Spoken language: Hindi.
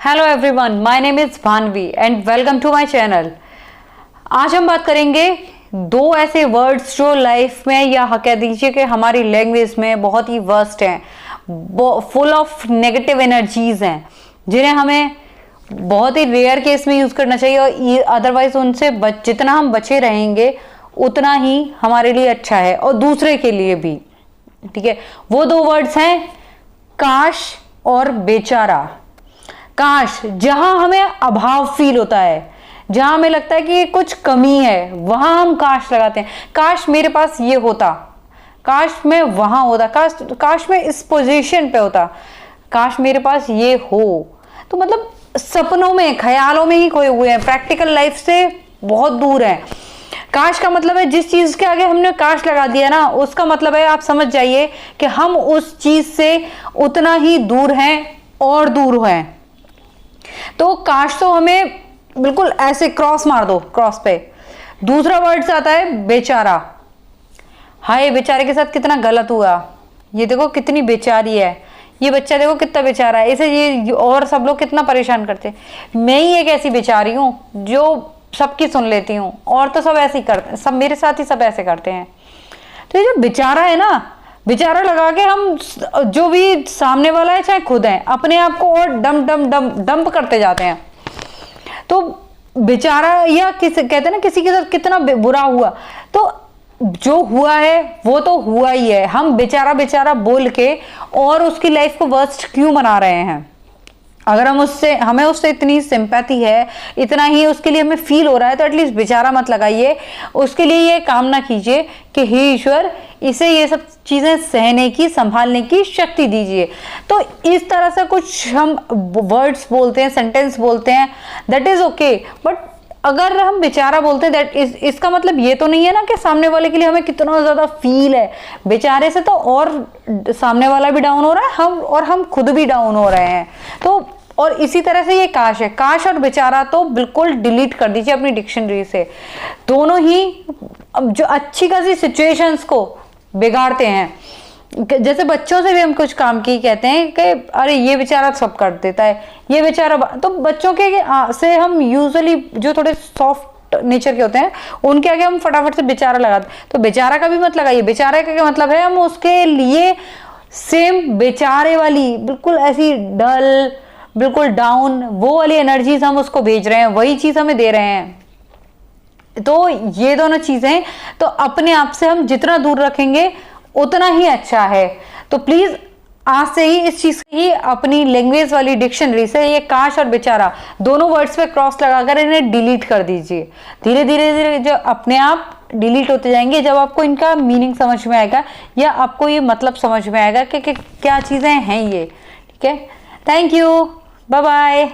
Hello everyone, my name is Bhanvi and welcome to my channel. आज हम बात करेंगे दो ऐसे वर्ड्स जो लाइफ में या कह दीजिए कि हमारी लैंग्वेज में बहुत ही वर्स्ट हैं, फुल ऑफ नेगेटिव एनर्जीज हैं, जिन्हें हमें बहुत ही रेयर केस में यूज करना चाहिए और अदरवाइज उनसे जितना हम बचे रहेंगे उतना ही हमारे लिए अच्छा है और दूसरे के लिए भी। ठीक है, वो दो वर्ड्स हैं काश और बेचारा। काश, जहां हमें अभाव फील होता है, जहां हमें लगता है कि कुछ कमी है, वहां हम काश लगाते हैं। काश मेरे पास ये होता, काश मैं वहां होता, काश मैं इस पोजीशन पे होता, काश मेरे पास ये हो। तो मतलब सपनों में, ख्यालों में ही खोए हुए हैं, प्रैक्टिकल लाइफ से बहुत दूर है। काश का मतलब है जिस चीज के आगे हमने काश लगा दिया ना, उसका मतलब है आप समझ जाइए कि हम उस चीज से उतना ही दूर हैं और दूर हैं। तो काश तो हमें बिल्कुल ऐसे क्रॉस मार दो, क्रॉस पे। दूसरा वर्ड आता है बेचारा। हाय, बेचारे के साथ कितना गलत हुआ, ये देखो कितनी बेचारी है, ये बच्चा देखो कितना बेचारा है, इसे ये और सब लोग कितना परेशान करते हैं। मैं ही एक ऐसी बेचारी हूं जो सबकी सुन लेती हूँ, और तो सब ऐसे ही करते हैं, सब मेरे साथ ही सब ऐसे करते हैं। तो ये जो बेचारा है ना, बेचारा लगा के हम जो भी सामने वाला है चाहे खुद है, अपने आप को और डंप करते जाते हैं। तो बेचारा या कहते हैं ना किसी के साथ कितना बुरा हुआ, तो जो हुआ है वो तो हुआ ही है। हम बेचारा बेचारा बोल के और उसकी लाइफ को वर्स्ट क्यों बना रहे हैं? अगर हमें उससे इतनी सिंपैथी है, इतना ही उसके लिए हमें फील हो रहा है, तो एटलीस्ट बेचारा मत लगाइए। उसके लिए ये कामना कीजिए कि हे ईश्वर, इसे ये सब चीजें सहने की, संभालने की शक्ति दीजिए। तो इस तरह से कुछ हम वर्ड्स बोलते हैं, सेंटेंस बोलते हैं, दैट इज ओके। बट अगर हम बेचारा बोलते हैं, दैट इसका मतलब ये तो नहीं है ना कि सामने वाले के लिए हमें कितना ज्यादा फील है। बेचारे से तो और सामने वाला भी डाउन हो रहा है, हम खुद भी डाउन हो रहे हैं। तो और इसी तरह से ये काश है, काश और बेचारा तो बिल्कुल डिलीट कर दीजिए अपनी डिक्शनरी से। दोनों ही जो अच्छी खासी सिचुएशंस को बिगाड़ते हैं। जैसे बच्चों से भी हम कुछ काम की कहते हैं कि अरे ये बेचारा सब कर देता है, ये बेचारा, तो बच्चों के से हम यूजुअली जो थोड़े सॉफ्ट नेचर के होते हैं उनके आगे हम फटाफट से बेचारा लगाते। तो बेचारा का भी मत लगाइए। बेचारे का क्या मतलब है, हम उसके लिए सेम बेचारे वाली बिल्कुल ऐसी डल, बिल्कुल डाउन, वो वाली एनर्जीज हम उसको भेज रहे हैं, वही चीज हमें दे रहे हैं। तो ये दोनों चीजें तो अपने आप से हम जितना दूर रखेंगे उतना ही अच्छा है। तो प्लीज आज से ही इस चीज की अपनी लैंग्वेज वाली डिक्शनरी से ये काश और बेचारा दोनों वर्ड्स पे क्रॉस लगाकर इन्हें डिलीट कर दीजिए। धीरे धीरे जो अपने आप डिलीट होते जाएंगे, जब आपको इनका मीनिंग समझ में आएगा या आपको ये मतलब समझ में आएगा कि क्या चीजें हैं ये। ठीक है, थैंक यू, बाय बाय।